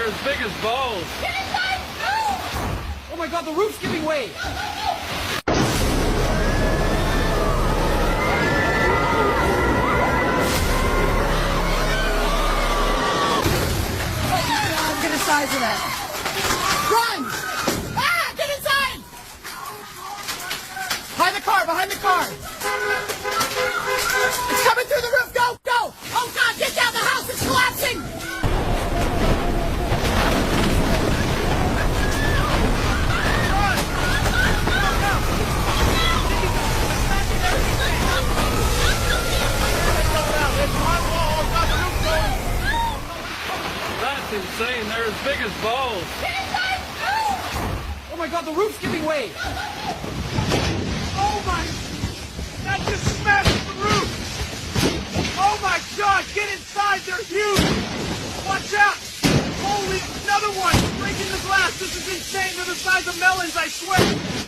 they're as big as balls. Get inside! Move! Oh my god, the roof's giving way! Get inside for that. Run! Ah! Get inside! Behind the car, behind the car. It's coming through the roof. Go, go! Oh God, get down! The house is collapsing! That's insane. They're as big as balls. Get inside! Move! Oh my god, the roof's giving way! Oh my! That just smashed the roof! Oh my god, get inside, they're huge! Watch out! Holy, another one! Breaking the glass, this is insane, they're the size of melons, I swear!